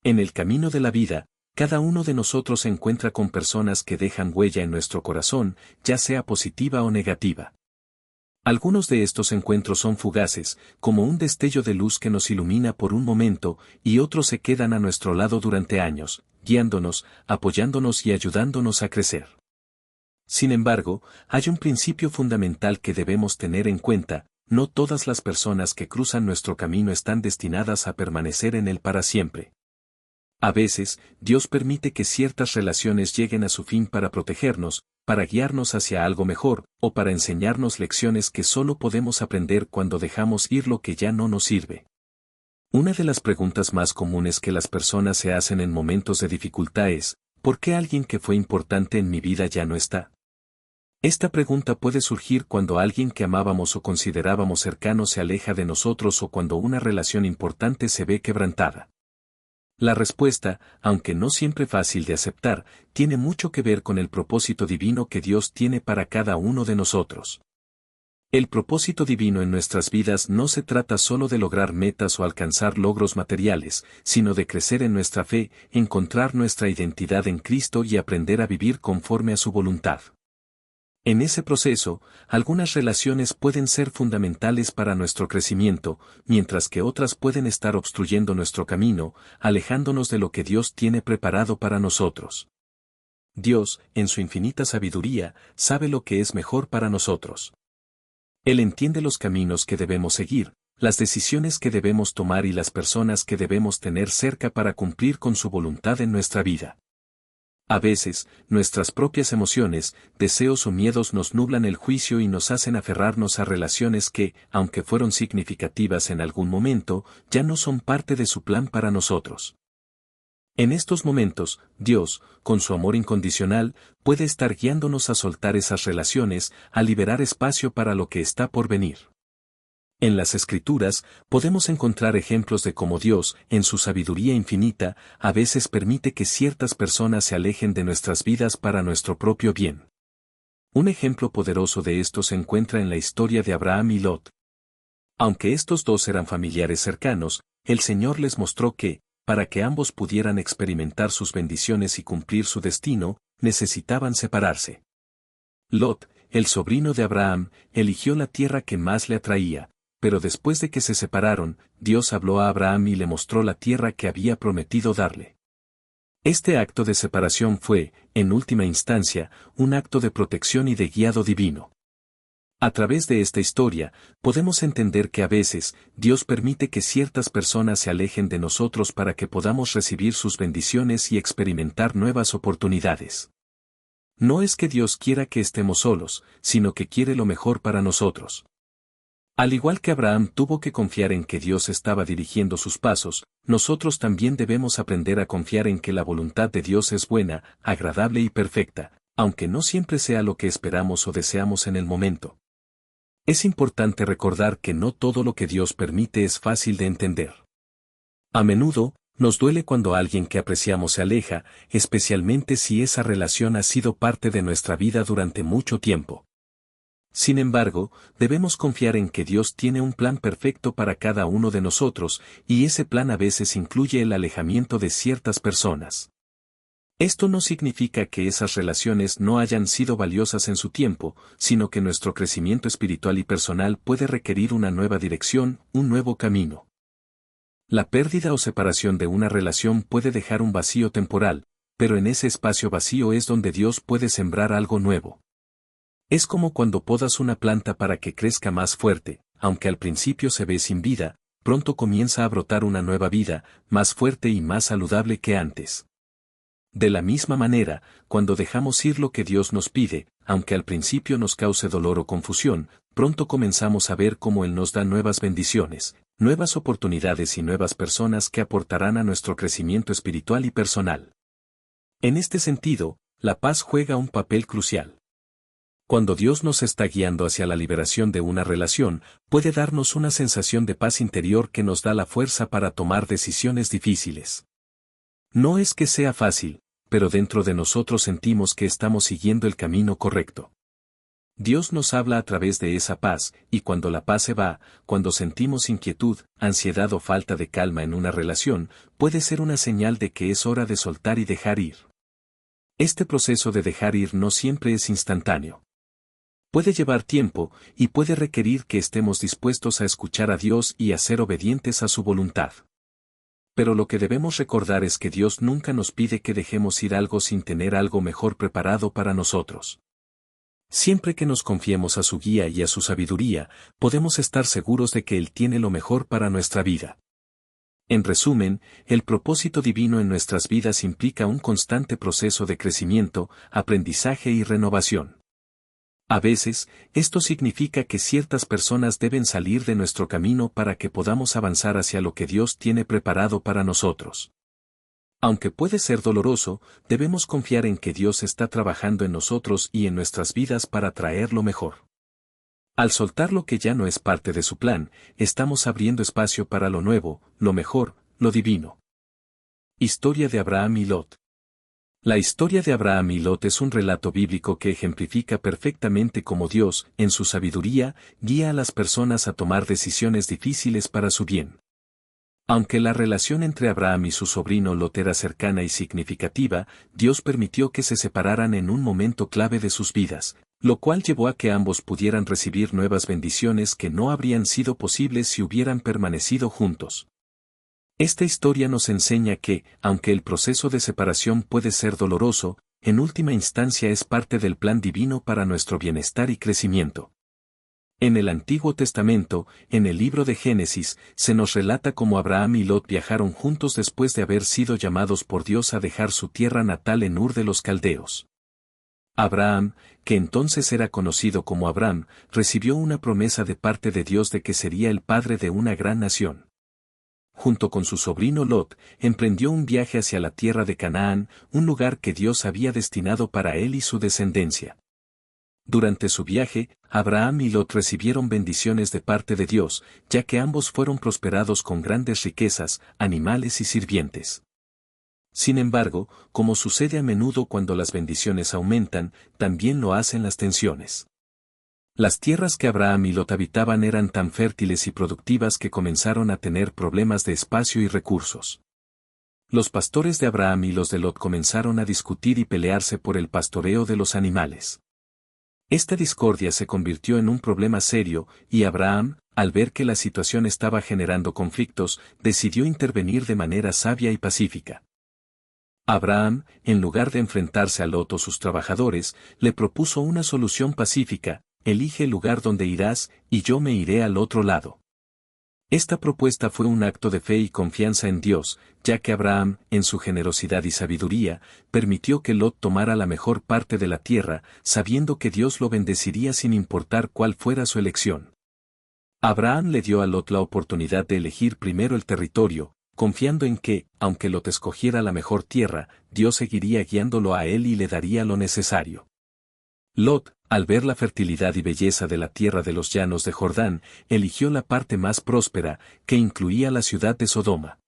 En el camino de la vida, cada uno de nosotros se encuentra con personas que dejan huella en nuestro corazón, ya sea positiva o negativa. Algunos de estos encuentros son fugaces, como un destello de luz que nos ilumina por un momento, y otros se quedan a nuestro lado durante años, guiándonos, apoyándonos y ayudándonos a crecer. Sin embargo, hay un principio fundamental que debemos tener en cuenta: no todas las personas que cruzan nuestro camino están destinadas a permanecer en él para siempre. A veces, Dios permite que ciertas relaciones lleguen a su fin para protegernos, para guiarnos hacia algo mejor, o para enseñarnos lecciones que solo podemos aprender cuando dejamos ir lo que ya no nos sirve. Una de las preguntas más comunes que las personas se hacen en momentos de dificultad es: ¿por qué alguien que fue importante en mi vida ya no está? Esta pregunta puede surgir cuando alguien que amábamos o considerábamos cercano se aleja de nosotros o cuando una relación importante se ve quebrantada. La respuesta, aunque no siempre fácil de aceptar, tiene mucho que ver con el propósito divino que Dios tiene para cada uno de nosotros. El propósito divino en nuestras vidas no se trata solo de lograr metas o alcanzar logros materiales, sino de crecer en nuestra fe, encontrar nuestra identidad en Cristo y aprender a vivir conforme a su voluntad. En ese proceso, algunas relaciones pueden ser fundamentales para nuestro crecimiento, mientras que otras pueden estar obstruyendo nuestro camino, alejándonos de lo que Dios tiene preparado para nosotros. Dios, en su infinita sabiduría, sabe lo que es mejor para nosotros. Él entiende los caminos que debemos seguir, las decisiones que debemos tomar y las personas que debemos tener cerca para cumplir con su voluntad en nuestra vida. A veces, nuestras propias emociones, deseos o miedos nos nublan el juicio y nos hacen aferrarnos a relaciones que, aunque fueron significativas en algún momento, ya no son parte de su plan para nosotros. En estos momentos, Dios, con su amor incondicional, puede estar guiándonos a soltar esas relaciones, a liberar espacio para lo que está por venir. En las Escrituras, podemos encontrar ejemplos de cómo Dios, en su sabiduría infinita, a veces permite que ciertas personas se alejen de nuestras vidas para nuestro propio bien. Un ejemplo poderoso de esto se encuentra en la historia de Abraham y Lot. Aunque estos dos eran familiares cercanos, el Señor les mostró que, para que ambos pudieran experimentar sus bendiciones y cumplir su destino, necesitaban separarse. Lot, el sobrino de Abraham, eligió la tierra que más le atraía. Pero después de que se separaron, Dios habló a Abraham y le mostró la tierra que había prometido darle. Este acto de separación fue, en última instancia, un acto de protección y de guiado divino. A través de esta historia, podemos entender que a veces, Dios permite que ciertas personas se alejen de nosotros para que podamos recibir sus bendiciones y experimentar nuevas oportunidades. No es que Dios quiera que estemos solos, sino que quiere lo mejor para nosotros. Al igual que Abraham tuvo que confiar en que Dios estaba dirigiendo sus pasos, nosotros también debemos aprender a confiar en que la voluntad de Dios es buena, agradable y perfecta, aunque no siempre sea lo que esperamos o deseamos en el momento. Es importante recordar que no todo lo que Dios permite es fácil de entender. A menudo, nos duele cuando alguien que apreciamos se aleja, especialmente si esa relación ha sido parte de nuestra vida durante mucho tiempo. Sin embargo, debemos confiar en que Dios tiene un plan perfecto para cada uno de nosotros, y ese plan a veces incluye el alejamiento de ciertas personas. Esto no significa que esas relaciones no hayan sido valiosas en su tiempo, sino que nuestro crecimiento espiritual y personal puede requerir una nueva dirección, un nuevo camino. La pérdida o separación de una relación puede dejar un vacío temporal, pero en ese espacio vacío es donde Dios puede sembrar algo nuevo. Es como cuando podas una planta para que crezca más fuerte, aunque al principio se ve sin vida, pronto comienza a brotar una nueva vida, más fuerte y más saludable que antes. De la misma manera, cuando dejamos ir lo que Dios nos pide, aunque al principio nos cause dolor o confusión, pronto comenzamos a ver cómo Él nos da nuevas bendiciones, nuevas oportunidades y nuevas personas que aportarán a nuestro crecimiento espiritual y personal. En este sentido, la paz juega un papel crucial. Cuando Dios nos está guiando hacia la liberación de una relación, puede darnos una sensación de paz interior que nos da la fuerza para tomar decisiones difíciles. No es que sea fácil, pero dentro de nosotros sentimos que estamos siguiendo el camino correcto. Dios nos habla a través de esa paz, y cuando la paz se va, cuando sentimos inquietud, ansiedad o falta de calma en una relación, puede ser una señal de que es hora de soltar y dejar ir. Este proceso de dejar ir no siempre es instantáneo. Puede llevar tiempo, y puede requerir que estemos dispuestos a escuchar a Dios y a ser obedientes a su voluntad. Pero lo que debemos recordar es que Dios nunca nos pide que dejemos ir algo sin tener algo mejor preparado para nosotros. Siempre que nos confiemos a su guía y a su sabiduría, podemos estar seguros de que Él tiene lo mejor para nuestra vida. En resumen, el propósito divino en nuestras vidas implica un constante proceso de crecimiento, aprendizaje y renovación. A veces, esto significa que ciertas personas deben salir de nuestro camino para que podamos avanzar hacia lo que Dios tiene preparado para nosotros. Aunque puede ser doloroso, debemos confiar en que Dios está trabajando en nosotros y en nuestras vidas para traer lo mejor. Al soltar lo que ya no es parte de su plan, estamos abriendo espacio para lo nuevo, lo mejor, lo divino. Historia de Abraham y Lot. La historia de Abraham y Lot es un relato bíblico que ejemplifica perfectamente cómo Dios, en su sabiduría, guía a las personas a tomar decisiones difíciles para su bien. Aunque la relación entre Abraham y su sobrino Lot era cercana y significativa, Dios permitió que se separaran en un momento clave de sus vidas, lo cual llevó a que ambos pudieran recibir nuevas bendiciones que no habrían sido posibles si hubieran permanecido juntos. Esta historia nos enseña que, aunque el proceso de separación puede ser doloroso, en última instancia es parte del plan divino para nuestro bienestar y crecimiento. En el Antiguo Testamento, en el libro de Génesis, se nos relata cómo Abraham y Lot viajaron juntos después de haber sido llamados por Dios a dejar su tierra natal en Ur de los Caldeos. Abraham, que entonces era conocido como Abram, recibió una promesa de parte de Dios de que sería el padre de una gran nación. Junto con su sobrino Lot, emprendió un viaje hacia la tierra de Canaán, un lugar que Dios había destinado para él y su descendencia. Durante su viaje, Abraham y Lot recibieron bendiciones de parte de Dios, ya que ambos fueron prosperados con grandes riquezas, animales y sirvientes. Sin embargo, como sucede a menudo cuando las bendiciones aumentan, también lo hacen las tensiones. Las tierras que Abraham y Lot habitaban eran tan fértiles y productivas que comenzaron a tener problemas de espacio y recursos. Los pastores de Abraham y los de Lot comenzaron a discutir y pelearse por el pastoreo de los animales. Esta discordia se convirtió en un problema serio, y Abraham, al ver que la situación estaba generando conflictos, decidió intervenir de manera sabia y pacífica. Abraham, en lugar de enfrentarse a Lot o sus trabajadores, le propuso una solución pacífica: elige el lugar donde irás, y yo me iré al otro lado. Esta propuesta fue un acto de fe y confianza en Dios, ya que Abraham, en su generosidad y sabiduría, permitió que Lot tomara la mejor parte de la tierra, sabiendo que Dios lo bendeciría sin importar cuál fuera su elección. Abraham le dio a Lot la oportunidad de elegir primero el territorio, confiando en que, aunque Lot escogiera la mejor tierra, Dios seguiría guiándolo a él y le daría lo necesario. Lot, al ver la fertilidad y belleza de la tierra de los llanos de Jordán, eligió la parte más próspera, que incluía la ciudad de Sodoma.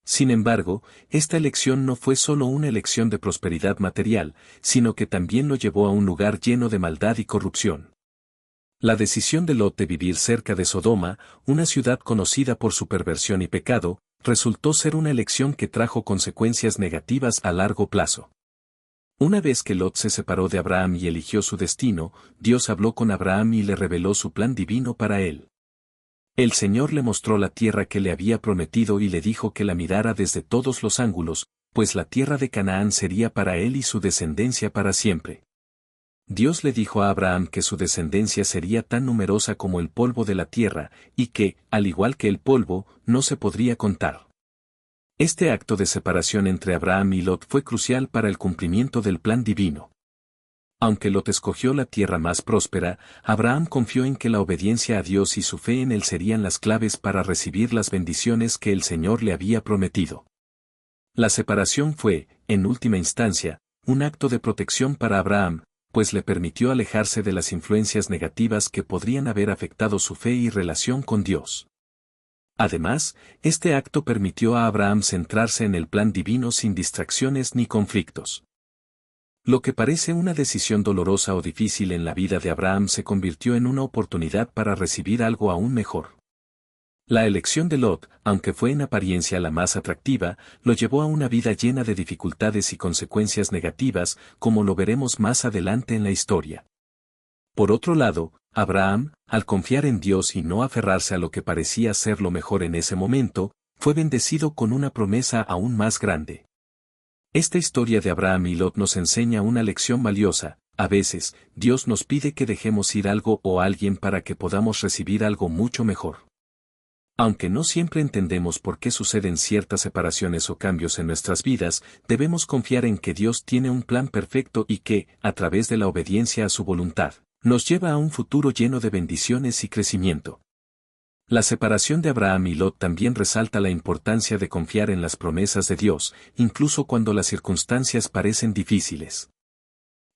Sin embargo, esta elección no fue solo una elección de prosperidad material, sino que también lo llevó a un lugar lleno de maldad y corrupción. La decisión de Lot de vivir cerca de Sodoma, una ciudad conocida por su perversión y pecado, resultó ser una elección que trajo consecuencias negativas a largo plazo. Una vez que Lot se separó de Abraham y eligió su destino, Dios habló con Abraham y le reveló su plan divino para él. El Señor le mostró la tierra que le había prometido y le dijo que la mirara desde todos los ángulos, pues la tierra de Canaán sería para él y su descendencia para siempre. Dios le dijo a Abraham que su descendencia sería tan numerosa como el polvo de la tierra, y que, al igual que el polvo, no se podría contar. Este acto de separación entre Abraham y Lot fue crucial para el cumplimiento del plan divino. Aunque Lot escogió la tierra más próspera, Abraham confió en que la obediencia a Dios y su fe en él serían las claves para recibir las bendiciones que el Señor le había prometido. La separación fue, en última instancia, un acto de protección para Abraham, pues le permitió alejarse de las influencias negativas que podrían haber afectado su fe y relación con Dios. Además, este acto permitió a Abraham centrarse en el plan divino sin distracciones ni conflictos. Lo que parece una decisión dolorosa o difícil en la vida de Abraham se convirtió en una oportunidad para recibir algo aún mejor. La elección de Lot, aunque fue en apariencia la más atractiva, lo llevó a una vida llena de dificultades y consecuencias negativas, como lo veremos más adelante en la historia. Por otro lado, Abraham, al confiar en Dios y no aferrarse a lo que parecía ser lo mejor en ese momento, fue bendecido con una promesa aún más grande. Esta historia de Abraham y Lot nos enseña una lección valiosa. A veces, Dios nos pide que dejemos ir algo o alguien para que podamos recibir algo mucho mejor. Aunque no siempre entendemos por qué suceden ciertas separaciones o cambios en nuestras vidas, debemos confiar en que Dios tiene un plan perfecto y que, a través de la obediencia a su voluntad, nos lleva a un futuro lleno de bendiciones y crecimiento. La separación de Abraham y Lot también resalta la importancia de confiar en las promesas de Dios, incluso cuando las circunstancias parecen difíciles.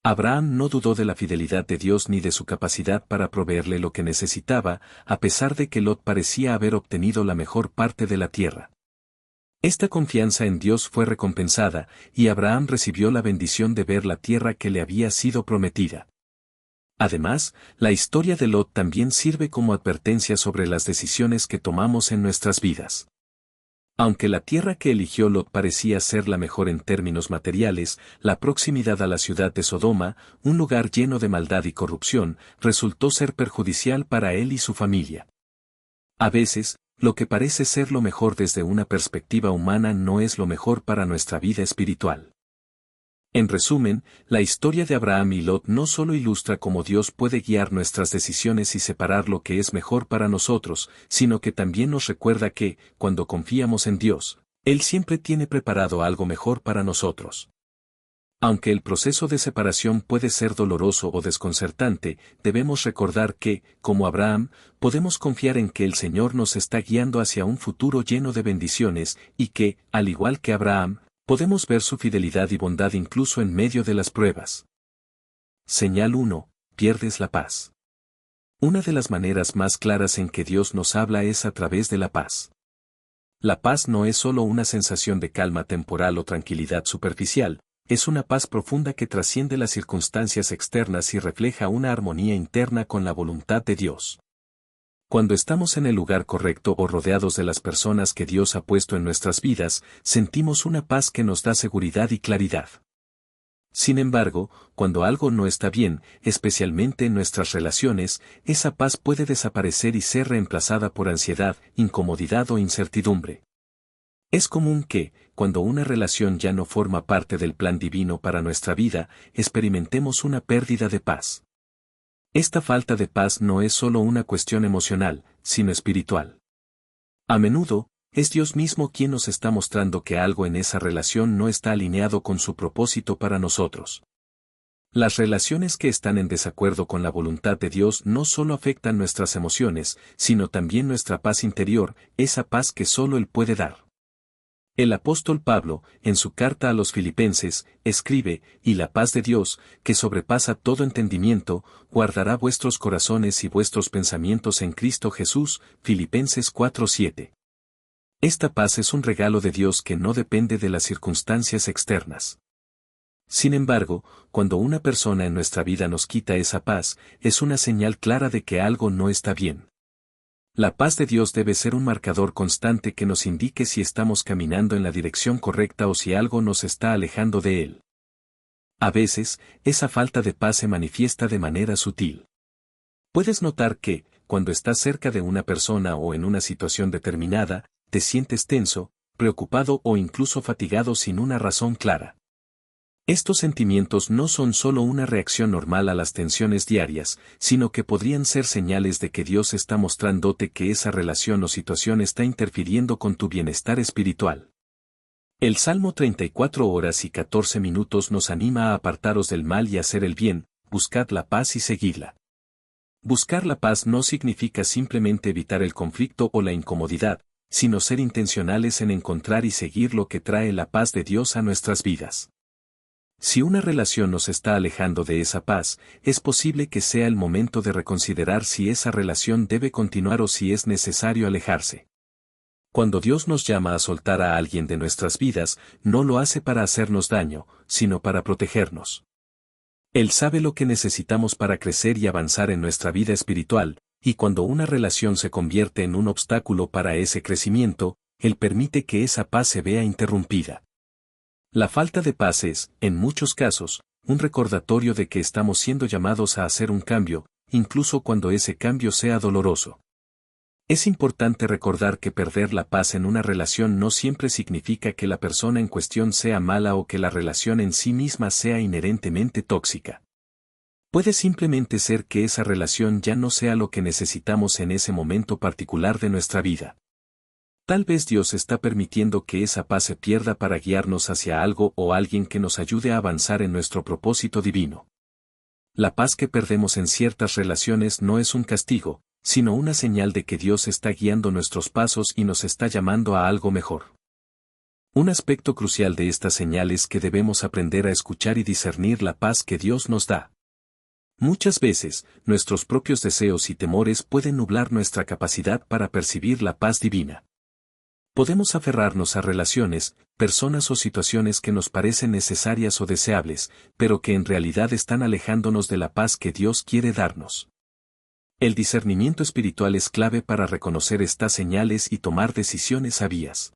Abraham no dudó de la fidelidad de Dios ni de su capacidad para proveerle lo que necesitaba, a pesar de que Lot parecía haber obtenido la mejor parte de la tierra. Esta confianza en Dios fue recompensada, y Abraham recibió la bendición de ver la tierra que le había sido prometida. Además, la historia de Lot también sirve como advertencia sobre las decisiones que tomamos en nuestras vidas. Aunque la tierra que eligió Lot parecía ser la mejor en términos materiales, la proximidad a la ciudad de Sodoma, un lugar lleno de maldad y corrupción, resultó ser perjudicial para él y su familia. A veces, lo que parece ser lo mejor desde una perspectiva humana no es lo mejor para nuestra vida espiritual. En resumen, la historia de Abraham y Lot no solo ilustra cómo Dios puede guiar nuestras decisiones y separar lo que es mejor para nosotros, sino que también nos recuerda que, cuando confiamos en Dios, Él siempre tiene preparado algo mejor para nosotros. Aunque el proceso de separación puede ser doloroso o desconcertante, debemos recordar que, como Abraham, podemos confiar en que el Señor nos está guiando hacia un futuro lleno de bendiciones y que, al igual que Abraham, podemos ver su fidelidad y bondad incluso en medio de las pruebas. Señal 1. Pierdes la paz. Una de las maneras más claras en que Dios nos habla es a través de la paz. La paz no es solo una sensación de calma temporal o tranquilidad superficial, es una paz profunda que trasciende las circunstancias externas y refleja una armonía interna con la voluntad de Dios. Cuando estamos en el lugar correcto o rodeados de las personas que Dios ha puesto en nuestras vidas, sentimos una paz que nos da seguridad y claridad. Sin embargo, cuando algo no está bien, especialmente en nuestras relaciones, esa paz puede desaparecer y ser reemplazada por ansiedad, incomodidad o incertidumbre. Es común que, cuando una relación ya no forma parte del plan divino para nuestra vida, experimentemos una pérdida de paz. Esta falta de paz no es solo una cuestión emocional, sino espiritual. A menudo, es Dios mismo quien nos está mostrando que algo en esa relación no está alineado con su propósito para nosotros. Las relaciones que están en desacuerdo con la voluntad de Dios no solo afectan nuestras emociones, sino también nuestra paz interior, esa paz que solo Él puede dar. El apóstol Pablo, en su carta a los Filipenses, escribe, y la paz de Dios, que sobrepasa todo entendimiento, guardará vuestros corazones y vuestros pensamientos en Cristo Jesús, Filipenses 4:7. Esta paz es un regalo de Dios que no depende de las circunstancias externas. Sin embargo, cuando una persona en nuestra vida nos quita esa paz, es una señal clara de que algo no está bien. La paz de Dios debe ser un marcador constante que nos indique si estamos caminando en la dirección correcta o si algo nos está alejando de Él. A veces, esa falta de paz se manifiesta de manera sutil. Puedes notar que, cuando estás cerca de una persona o en una situación determinada, te sientes tenso, preocupado o incluso fatigado sin una razón clara. Estos sentimientos no son solo una reacción normal a las tensiones diarias, sino que podrían ser señales de que Dios está mostrándote que esa relación o situación está interfiriendo con tu bienestar espiritual. El Salmo 34 horas y 14 minutos nos anima a apartaros del mal y hacer el bien, buscad la paz y seguidla. Buscar la paz no significa simplemente evitar el conflicto o la incomodidad, sino ser intencionales en encontrar y seguir lo que trae la paz de Dios a nuestras vidas. Si una relación nos está alejando de esa paz, es posible que sea el momento de reconsiderar si esa relación debe continuar o si es necesario alejarse. Cuando Dios nos llama a soltar a alguien de nuestras vidas, no lo hace para hacernos daño, sino para protegernos. Él sabe lo que necesitamos para crecer y avanzar en nuestra vida espiritual, y cuando una relación se convierte en un obstáculo para ese crecimiento, Él permite que esa paz se vea interrumpida. La falta de paz es, en muchos casos, un recordatorio de que estamos siendo llamados a hacer un cambio, incluso cuando ese cambio sea doloroso. Es importante recordar que perder la paz en una relación no siempre significa que la persona en cuestión sea mala o que la relación en sí misma sea inherentemente tóxica. Puede simplemente ser que esa relación ya no sea lo que necesitamos en ese momento particular de nuestra vida. Tal vez Dios está permitiendo que esa paz se pierda para guiarnos hacia algo o alguien que nos ayude a avanzar en nuestro propósito divino. La paz que perdemos en ciertas relaciones no es un castigo, sino una señal de que Dios está guiando nuestros pasos y nos está llamando a algo mejor. Un aspecto crucial de esta señal es que debemos aprender a escuchar y discernir la paz que Dios nos da. Muchas veces, nuestros propios deseos y temores pueden nublar nuestra capacidad para percibir la paz divina. Podemos aferrarnos a relaciones, personas o situaciones que nos parecen necesarias o deseables, pero que en realidad están alejándonos de la paz que Dios quiere darnos. El discernimiento espiritual es clave para reconocer estas señales y tomar decisiones sabias.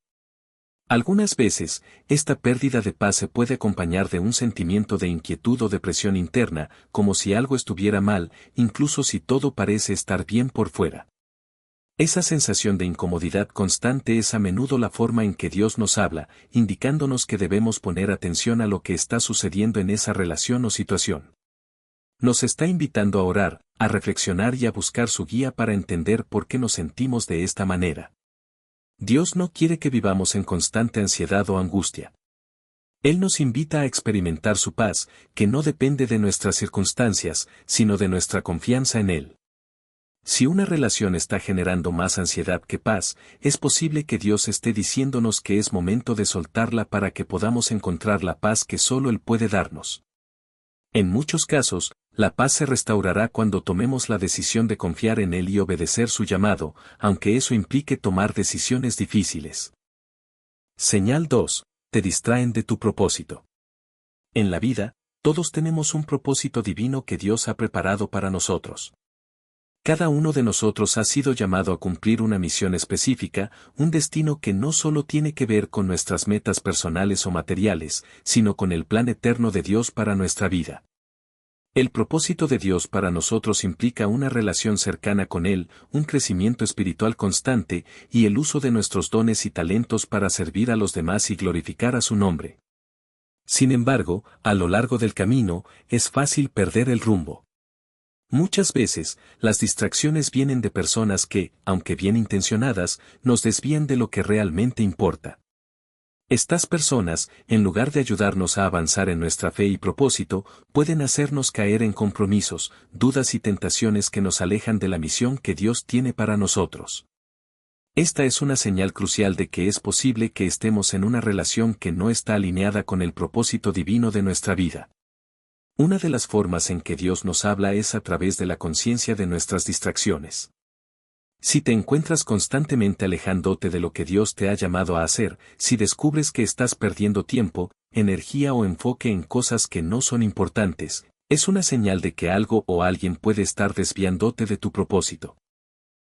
Algunas veces, esta pérdida de paz se puede acompañar de un sentimiento de inquietud o depresión interna, como si algo estuviera mal, incluso si todo parece estar bien por fuera. Esa sensación de incomodidad constante es a menudo la forma en que Dios nos habla, indicándonos que debemos poner atención a lo que está sucediendo en esa relación o situación. Nos está invitando a orar, a reflexionar y a buscar su guía para entender por qué nos sentimos de esta manera. Dios no quiere que vivamos en constante ansiedad o angustia. Él nos invita a experimentar su paz, que no depende de nuestras circunstancias, sino de nuestra confianza en Él. Si una relación está generando más ansiedad que paz, es posible que Dios esté diciéndonos que es momento de soltarla para que podamos encontrar la paz que solo Él puede darnos. En muchos casos, la paz se restaurará cuando tomemos la decisión de confiar en Él y obedecer su llamado, aunque eso implique tomar decisiones difíciles. Señal 2. Te distraen de tu propósito. En la vida, todos tenemos un propósito divino que Dios ha preparado para nosotros. Cada uno de nosotros ha sido llamado a cumplir una misión específica, un destino que no solo tiene que ver con nuestras metas personales o materiales, sino con el plan eterno de Dios para nuestra vida. El propósito de Dios para nosotros implica una relación cercana con Él, un crecimiento espiritual constante, y el uso de nuestros dones y talentos para servir a los demás y glorificar a su nombre. Sin embargo, a lo largo del camino, es fácil perder el rumbo. Muchas veces, las distracciones vienen de personas que, aunque bien intencionadas, nos desvían de lo que realmente importa. Estas personas, en lugar de ayudarnos a avanzar en nuestra fe y propósito, pueden hacernos caer en compromisos, dudas y tentaciones que nos alejan de la misión que Dios tiene para nosotros. Esta es una señal crucial de que es posible que estemos en una relación que no está alineada con el propósito divino de nuestra vida. Una de las formas en que Dios nos habla es a través de la conciencia de nuestras distracciones. Si te encuentras constantemente alejándote de lo que Dios te ha llamado a hacer, si descubres que estás perdiendo tiempo, energía o enfoque en cosas que no son importantes, es una señal de que algo o alguien puede estar desviándote de tu propósito.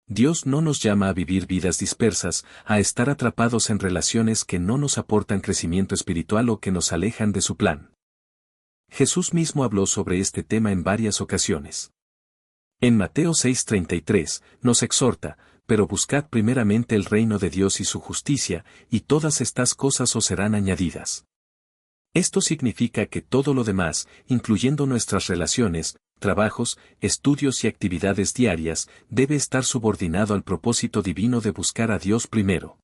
Dios no nos llama a vivir vidas dispersas, a estar atrapados en relaciones que no nos aportan crecimiento espiritual o que nos alejan de su plan. Jesús mismo habló sobre este tema en varias ocasiones. En Mateo 6:33, nos exhorta, pero buscad primeramente el reino de Dios y su justicia, y todas estas cosas os serán añadidas. Esto significa que todo lo demás, incluyendo nuestras relaciones, trabajos, estudios y actividades diarias, debe estar subordinado al propósito divino de buscar a Dios primero.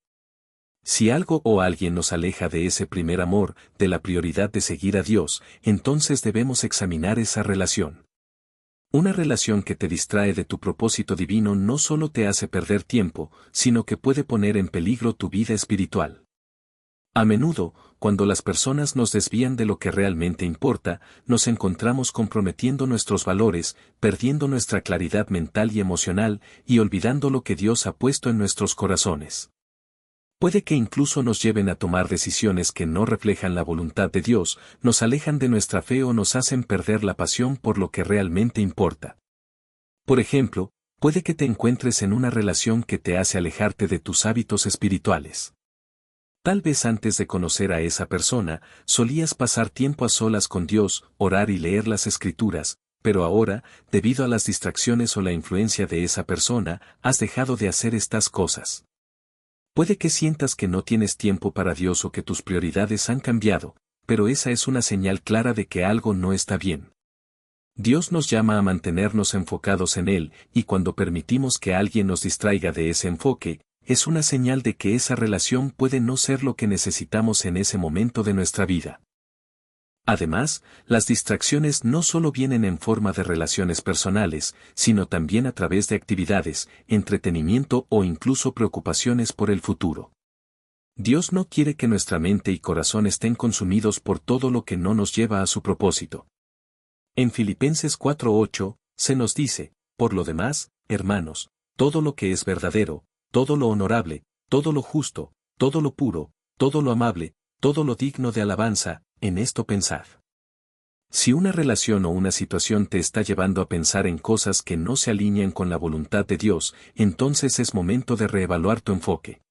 Si algo o alguien nos aleja de ese primer amor, de la prioridad de seguir a Dios, entonces debemos examinar esa relación. Una relación que te distrae de tu propósito divino no solo te hace perder tiempo, sino que puede poner en peligro tu vida espiritual. A menudo, cuando las personas nos desvían de lo que realmente importa, nos encontramos comprometiendo nuestros valores, perdiendo nuestra claridad mental y emocional, y olvidando lo que Dios ha puesto en nuestros corazones. Puede que incluso nos lleven a tomar decisiones que no reflejan la voluntad de Dios, nos alejan de nuestra fe o nos hacen perder la pasión por lo que realmente importa. Por ejemplo, puede que te encuentres en una relación que te hace alejarte de tus hábitos espirituales. Tal vez antes de conocer a esa persona, solías pasar tiempo a solas con Dios, orar y leer las Escrituras, pero ahora, debido a las distracciones o la influencia de esa persona, has dejado de hacer estas cosas. Puede que sientas que no tienes tiempo para Dios o que tus prioridades han cambiado, pero esa es una señal clara de que algo no está bien. Dios nos llama a mantenernos enfocados en Él, y cuando permitimos que alguien nos distraiga de ese enfoque, es una señal de que esa relación puede no ser lo que necesitamos en ese momento de nuestra vida. Además, las distracciones no solo vienen en forma de relaciones personales, sino también a través de actividades, entretenimiento o incluso preocupaciones por el futuro. Dios no quiere que nuestra mente y corazón estén consumidos por todo lo que no nos lleva a su propósito. En Filipenses 4:8, se nos dice, por lo demás, hermanos, todo lo que es verdadero, todo lo honorable, todo lo justo, todo lo puro, todo lo amable, todo lo digno de alabanza, en esto pensad. Si una relación o una situación te está llevando a pensar en cosas que no se alinean con la voluntad de Dios, entonces es momento de reevaluar tu enfoque.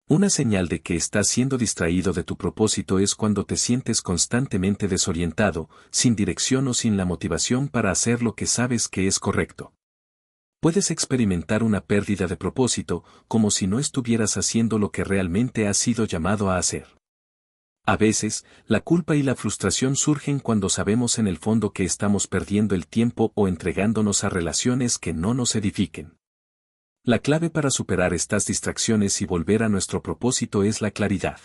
Una señal de que estás siendo distraído de tu propósito es cuando te sientes constantemente desorientado, sin dirección o sin la motivación para hacer lo que sabes que es correcto. Puedes experimentar una pérdida de propósito, como si no estuvieras haciendo lo que realmente has sido llamado a hacer. A veces, la culpa y la frustración surgen cuando sabemos en el fondo que estamos perdiendo el tiempo o entregándonos a relaciones que no nos edifiquen. La clave para superar estas distracciones y volver a nuestro propósito es la claridad.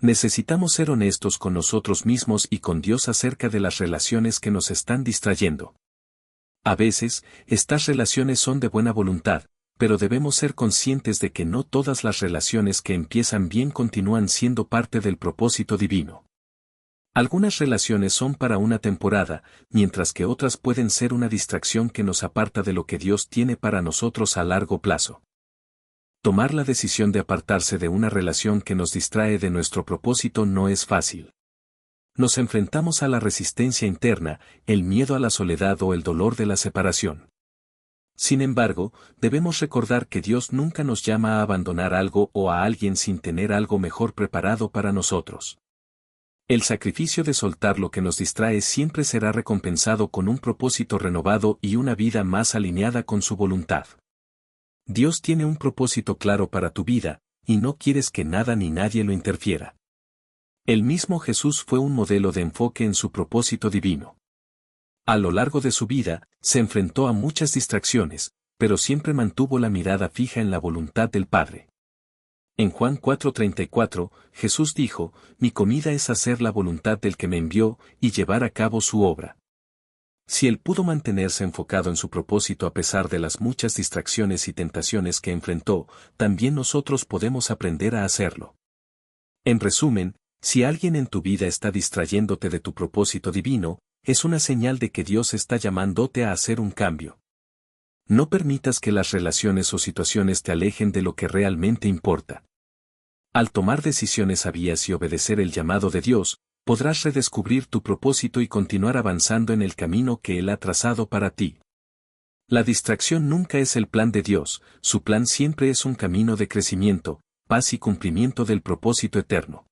Necesitamos ser honestos con nosotros mismos y con Dios acerca de las relaciones que nos están distrayendo. A veces, estas relaciones son de buena voluntad, pero debemos ser conscientes de que no todas las relaciones que empiezan bien continúan siendo parte del propósito divino. Algunas relaciones son para una temporada, mientras que otras pueden ser una distracción que nos aparta de lo que Dios tiene para nosotros a largo plazo. Tomar la decisión de apartarse de una relación que nos distrae de nuestro propósito no es fácil. Nos enfrentamos a la resistencia interna, el miedo a la soledad o el dolor de la separación. Sin embargo, debemos recordar que Dios nunca nos llama a abandonar algo o a alguien sin tener algo mejor preparado para nosotros. El sacrificio de soltar lo que nos distrae siempre será recompensado con un propósito renovado y una vida más alineada con su voluntad. Dios tiene un propósito claro para tu vida, y no quieres que nada ni nadie lo interfiera. El mismo Jesús fue un modelo de enfoque en su propósito divino. A lo largo de su vida, se enfrentó a muchas distracciones, pero siempre mantuvo la mirada fija en la voluntad del Padre. En Juan 4:34, Jesús dijo, mi comida es hacer la voluntad del que me envió y llevar a cabo su obra. Si él pudo mantenerse enfocado en su propósito a pesar de las muchas distracciones y tentaciones que enfrentó, también nosotros podemos aprender a hacerlo. En resumen, si alguien en tu vida está distrayéndote de tu propósito divino, es una señal de que Dios está llamándote a hacer un cambio. No permitas que las relaciones o situaciones te alejen de lo que realmente importa. Al tomar decisiones sabias y obedecer el llamado de Dios, podrás redescubrir tu propósito y continuar avanzando en el camino que Él ha trazado para ti. La distracción nunca es el plan de Dios, su plan siempre es un camino de crecimiento, paz y cumplimiento del propósito eterno.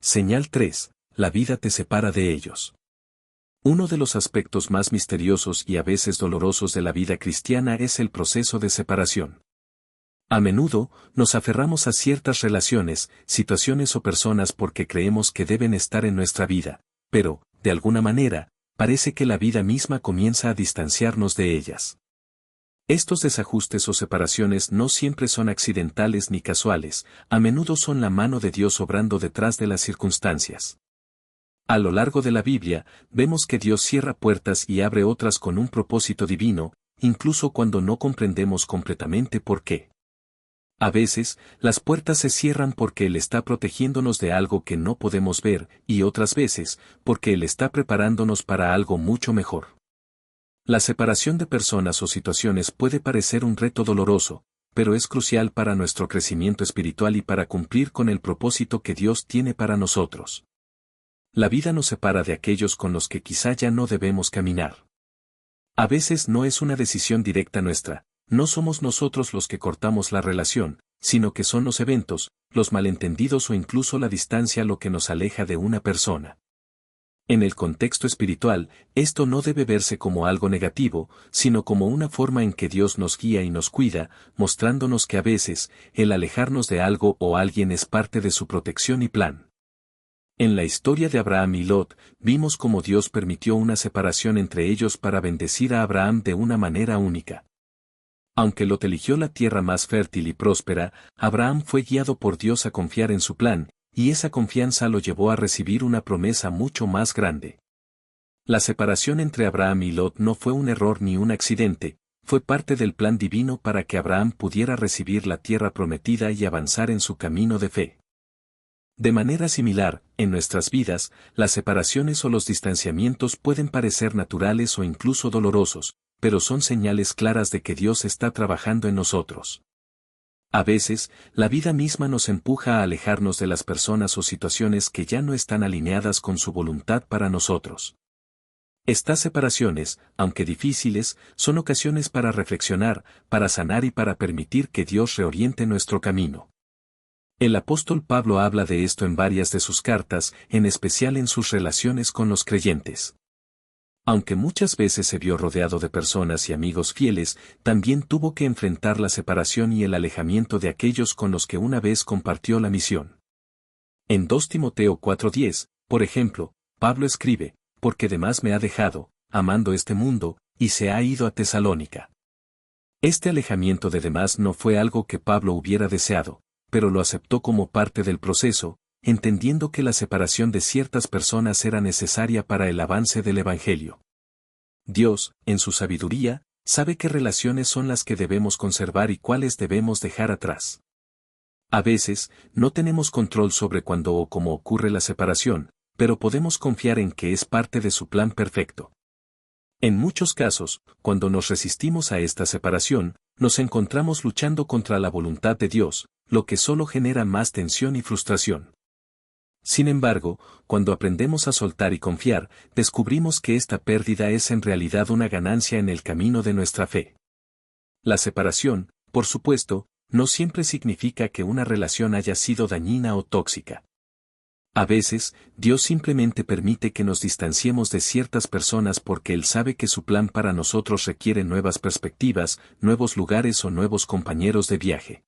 Señal 3. La vida te separa de ellos. Uno de los aspectos más misteriosos y a veces dolorosos de la vida cristiana es el proceso de separación. A menudo, nos aferramos a ciertas relaciones, situaciones o personas porque creemos que deben estar en nuestra vida, pero, de alguna manera, parece que la vida misma comienza a distanciarnos de ellas. Estos desajustes o separaciones no siempre son accidentales ni casuales, a menudo son la mano de Dios obrando detrás de las circunstancias. A lo largo de la Biblia, vemos que Dios cierra puertas y abre otras con un propósito divino, incluso cuando no comprendemos completamente por qué. A veces, las puertas se cierran porque Él está protegiéndonos de algo que no podemos ver, y otras veces, porque Él está preparándonos para algo mucho mejor. La separación de personas o situaciones puede parecer un reto doloroso, pero es crucial para nuestro crecimiento espiritual y para cumplir con el propósito que Dios tiene para nosotros. La vida nos separa de aquellos con los que quizá ya no debemos caminar. A veces no es una decisión directa nuestra, no somos nosotros los que cortamos la relación, sino que son los eventos, los malentendidos o incluso la distancia lo que nos aleja de una persona. En el contexto espiritual, esto no debe verse como algo negativo, sino como una forma en que Dios nos guía y nos cuida, mostrándonos que a veces, el alejarnos de algo o alguien es parte de su protección y plan. En la historia de Abraham y Lot, vimos cómo Dios permitió una separación entre ellos para bendecir a Abraham de una manera única. Aunque Lot eligió la tierra más fértil y próspera, Abraham fue guiado por Dios a confiar en su plan, y esa confianza lo llevó a recibir una promesa mucho más grande. La separación entre Abraham y Lot no fue un error ni un accidente, fue parte del plan divino para que Abraham pudiera recibir la tierra prometida y avanzar en su camino de fe. De manera similar, en nuestras vidas, las separaciones o los distanciamientos pueden parecer naturales o incluso dolorosos, pero son señales claras de que Dios está trabajando en nosotros. A veces, la vida misma nos empuja a alejarnos de las personas o situaciones que ya no están alineadas con su voluntad para nosotros. Estas separaciones, aunque difíciles, son ocasiones para reflexionar, para sanar y para permitir que Dios reoriente nuestro camino. El apóstol Pablo habla de esto en varias de sus cartas, en especial en sus relaciones con los creyentes. Aunque muchas veces se vio rodeado de personas y amigos fieles, también tuvo que enfrentar la separación y el alejamiento de aquellos con los que una vez compartió la misión. En 2 Timoteo 4:10, por ejemplo, Pablo escribe, porque demás me ha dejado, amando este mundo, y se ha ido a Tesalónica. Este alejamiento de demás no fue algo que Pablo hubiera deseado, pero lo aceptó como parte del proceso, entendiendo que la separación de ciertas personas era necesaria para el avance del Evangelio. Dios, en su sabiduría, sabe qué relaciones son las que debemos conservar y cuáles debemos dejar atrás. A veces, no tenemos control sobre cuándo o cómo ocurre la separación, pero podemos confiar en que es parte de su plan perfecto. En muchos casos, cuando nos resistimos a esta separación, nos encontramos luchando contra la voluntad de Dios, lo que solo genera más tensión y frustración. Sin embargo, cuando aprendemos a soltar y confiar, descubrimos que esta pérdida es en realidad una ganancia en el camino de nuestra fe. La separación, por supuesto, no siempre significa que una relación haya sido dañina o tóxica. A veces, Dios simplemente permite que nos distanciemos de ciertas personas porque Él sabe que su plan para nosotros requiere nuevas perspectivas, nuevos lugares o nuevos compañeros de viaje.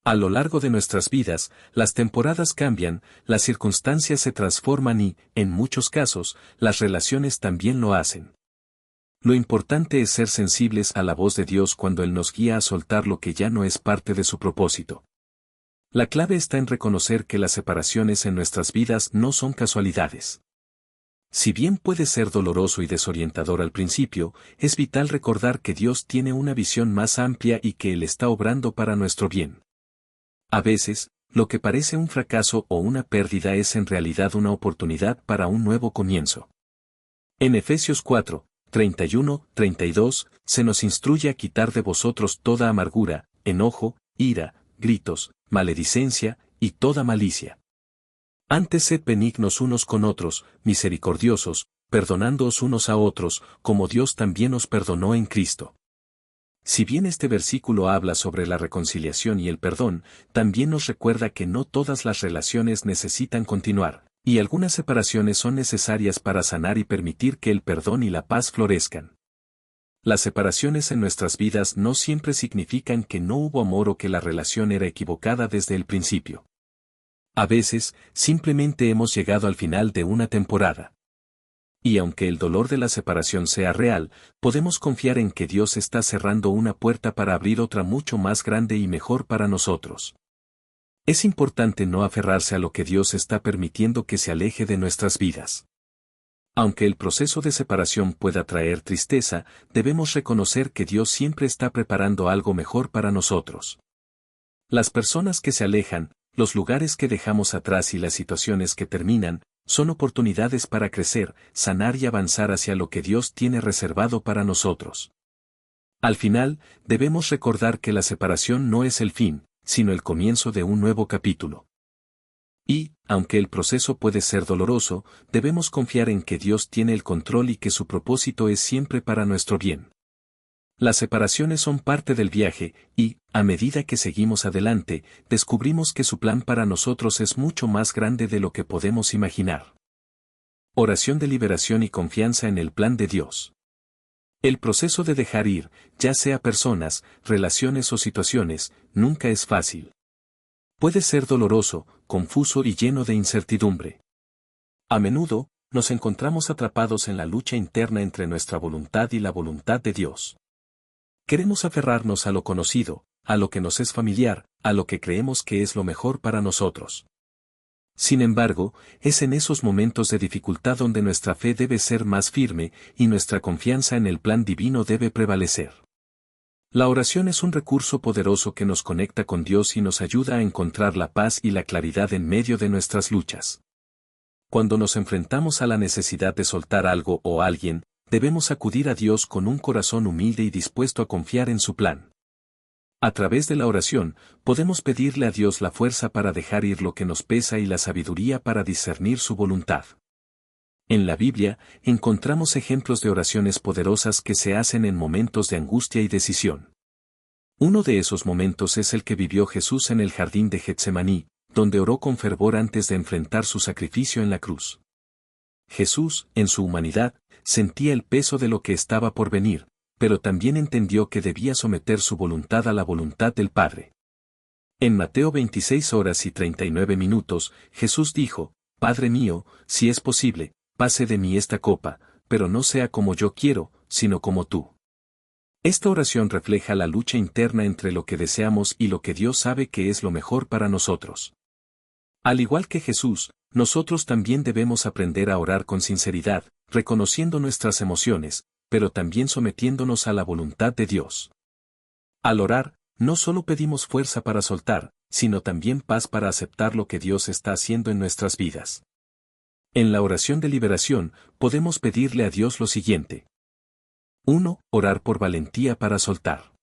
A lo largo de nuestras vidas, las temporadas cambian, las circunstancias se transforman y, en muchos casos, las relaciones también lo hacen. Lo importante es ser sensibles a la voz de Dios cuando Él nos guía a soltar lo que ya no es parte de su propósito. La clave está en reconocer que las separaciones en nuestras vidas no son casualidades. Si bien puede ser doloroso y desorientador al principio, es vital recordar que Dios tiene una visión más amplia y que Él está obrando para nuestro bien. A veces, lo que parece un fracaso o una pérdida es en realidad una oportunidad para un nuevo comienzo. En Efesios 4, 31-32, se nos instruye a quitar de vosotros toda amargura, enojo, ira, gritos, maledicencia, y toda malicia. Antes sed benignos unos con otros, misericordiosos, perdonándoos unos a otros, como Dios también os perdonó en Cristo. Si bien este versículo habla sobre la reconciliación y el perdón, también nos recuerda que no todas las relaciones necesitan continuar, y algunas separaciones son necesarias para sanar y permitir que el perdón y la paz florezcan. Las separaciones en nuestras vidas no siempre significan que no hubo amor o que la relación era equivocada desde el principio. A veces, simplemente hemos llegado al final de una temporada. Y aunque el dolor de la separación sea real, podemos confiar en que Dios está cerrando una puerta para abrir otra mucho más grande y mejor para nosotros. Es importante no aferrarse a lo que Dios está permitiendo que se aleje de nuestras vidas. Aunque el proceso de separación pueda traer tristeza, debemos reconocer que Dios siempre está preparando algo mejor para nosotros. Las personas que se alejan, los lugares que dejamos atrás y las situaciones que terminan, son oportunidades para crecer, sanar y avanzar hacia lo que Dios tiene reservado para nosotros. Al final, debemos recordar que la separación no es el fin, sino el comienzo de un nuevo capítulo. Y, aunque el proceso puede ser doloroso, debemos confiar en que Dios tiene el control y que su propósito es siempre para nuestro bien. Las separaciones son parte del viaje, y, a medida que seguimos adelante, descubrimos que su plan para nosotros es mucho más grande de lo que podemos imaginar. Oración de liberación y confianza en el plan de Dios. El proceso de dejar ir, ya sea personas, relaciones o situaciones, nunca es fácil. Puede ser doloroso, confuso y lleno de incertidumbre. A menudo, nos encontramos atrapados en la lucha interna entre nuestra voluntad y la voluntad de Dios. Queremos aferrarnos a lo conocido, a lo que nos es familiar, a lo que creemos que es lo mejor para nosotros. Sin embargo, es en esos momentos de dificultad donde nuestra fe debe ser más firme y nuestra confianza en el plan divino debe prevalecer. La oración es un recurso poderoso que nos conecta con Dios y nos ayuda a encontrar la paz y la claridad en medio de nuestras luchas. Cuando nos enfrentamos a la necesidad de soltar algo o alguien, debemos acudir a Dios con un corazón humilde y dispuesto a confiar en su plan. A través de la oración, podemos pedirle a Dios la fuerza para dejar ir lo que nos pesa y la sabiduría para discernir su voluntad. En la Biblia, encontramos ejemplos de oraciones poderosas que se hacen en momentos de angustia y decisión. Uno de esos momentos es el que vivió Jesús en el jardín de Getsemaní, donde oró con fervor antes de enfrentar su sacrificio en la cruz. Jesús, en su humanidad, sentía el peso de lo que estaba por venir, pero también entendió que debía someter su voluntad a la voluntad del Padre. En Mateo 26:39, Jesús dijo: Padre mío, si es posible, pase de mí esta copa, pero no sea como yo quiero, sino como tú. Esta oración refleja la lucha interna entre lo que deseamos y lo que Dios sabe que es lo mejor para nosotros. Al igual que Jesús, nosotros también debemos aprender a orar con sinceridad, reconociendo nuestras emociones, pero también sometiéndonos a la voluntad de Dios. Al orar, no solo pedimos fuerza para soltar, sino también paz para aceptar lo que Dios está haciendo en nuestras vidas. En la oración de liberación, podemos pedirle a Dios lo siguiente. 1. Orar por valentía para soltar.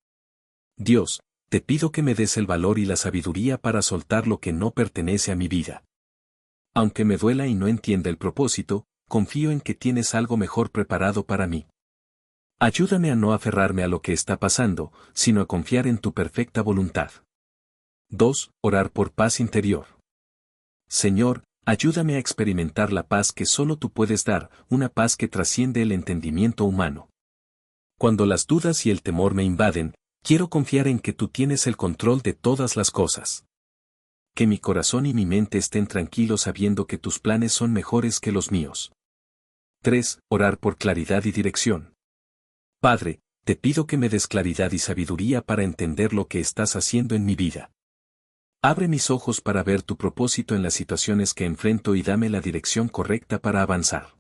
Dios, te pido que me des el valor y la sabiduría para soltar lo que no pertenece a mi vida. Aunque me duela y no entienda el propósito, confío en que tienes algo mejor preparado para mí. Ayúdame a no aferrarme a lo que está pasando, sino a confiar en tu perfecta voluntad. 2. Orar por paz interior. Señor, ayúdame a experimentar la paz que solo tú puedes dar, una paz que trasciende el entendimiento humano. Cuando las dudas y el temor me invaden, quiero confiar en que tú tienes el control de todas las cosas. Que mi corazón y mi mente estén tranquilos sabiendo que tus planes son mejores que los míos. 3. Orar por claridad y dirección. Padre, te pido que me des claridad y sabiduría para entender lo que estás haciendo en mi vida. Abre mis ojos para ver tu propósito en las situaciones que enfrento y dame la dirección correcta para avanzar.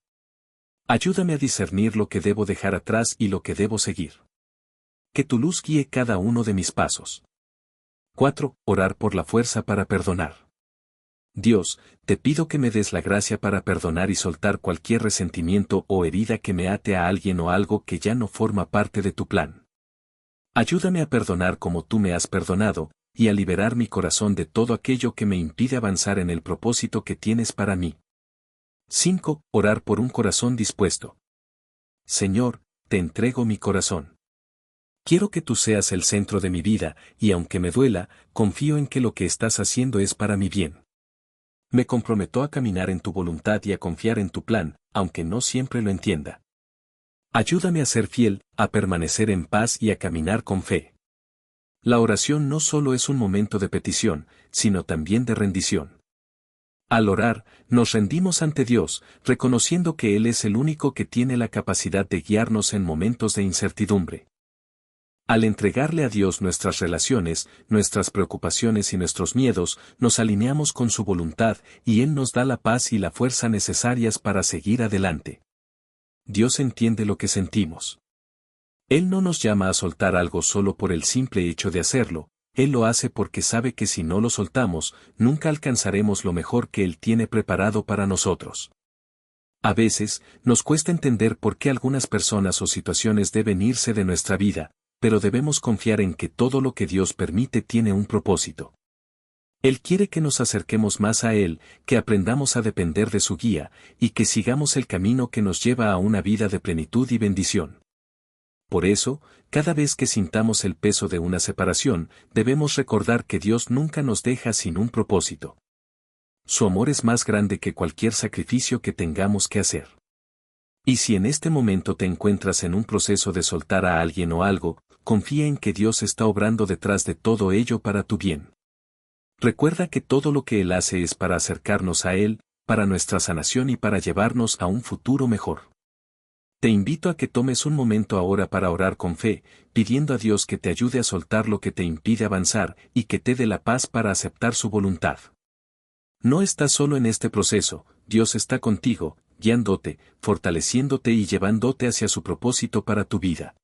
Ayúdame a discernir lo que debo dejar atrás y lo que debo seguir. Que tu luz guíe cada uno de mis pasos. 4. Orar por la fuerza para perdonar. Dios, te pido que me des la gracia para perdonar y soltar cualquier resentimiento o herida que me ate a alguien o algo que ya no forma parte de tu plan. Ayúdame a perdonar como tú me has perdonado, y a liberar mi corazón de todo aquello que me impide avanzar en el propósito que tienes para mí. 5. Orar por un corazón dispuesto. Señor, te entrego mi corazón. Quiero que tú seas el centro de mi vida, y aunque me duela, confío en que lo que estás haciendo es para mi bien. Me comprometo a caminar en tu voluntad y a confiar en tu plan, aunque no siempre lo entienda. Ayúdame a ser fiel, a permanecer en paz y a caminar con fe. La oración no solo es un momento de petición, sino también de rendición. Al orar, nos rendimos ante Dios, reconociendo que Él es el único que tiene la capacidad de guiarnos en momentos de incertidumbre. Al entregarle a Dios nuestras relaciones, nuestras preocupaciones y nuestros miedos, nos alineamos con su voluntad, y Él nos da la paz y la fuerza necesarias para seguir adelante. Dios entiende lo que sentimos. Él no nos llama a soltar algo solo por el simple hecho de hacerlo, Él lo hace porque sabe que si no lo soltamos, nunca alcanzaremos lo mejor que Él tiene preparado para nosotros. A veces, nos cuesta entender por qué algunas personas o situaciones deben irse de nuestra vida, pero debemos confiar en que todo lo que Dios permite tiene un propósito. Él quiere que nos acerquemos más a Él, que aprendamos a depender de su guía, y que sigamos el camino que nos lleva a una vida de plenitud y bendición. Por eso, cada vez que sintamos el peso de una separación, debemos recordar que Dios nunca nos deja sin un propósito. Su amor es más grande que cualquier sacrificio que tengamos que hacer. Y si en este momento te encuentras en un proceso de soltar a alguien o algo, confía en que Dios está obrando detrás de todo ello para tu bien. Recuerda que todo lo que Él hace es para acercarnos a Él, para nuestra sanación y para llevarnos a un futuro mejor. Te invito a que tomes un momento ahora para orar con fe, pidiendo a Dios que te ayude a soltar lo que te impide avanzar y que te dé la paz para aceptar su voluntad. No estás solo en este proceso, Dios está contigo, guiándote, fortaleciéndote y llevándote hacia su propósito para tu vida.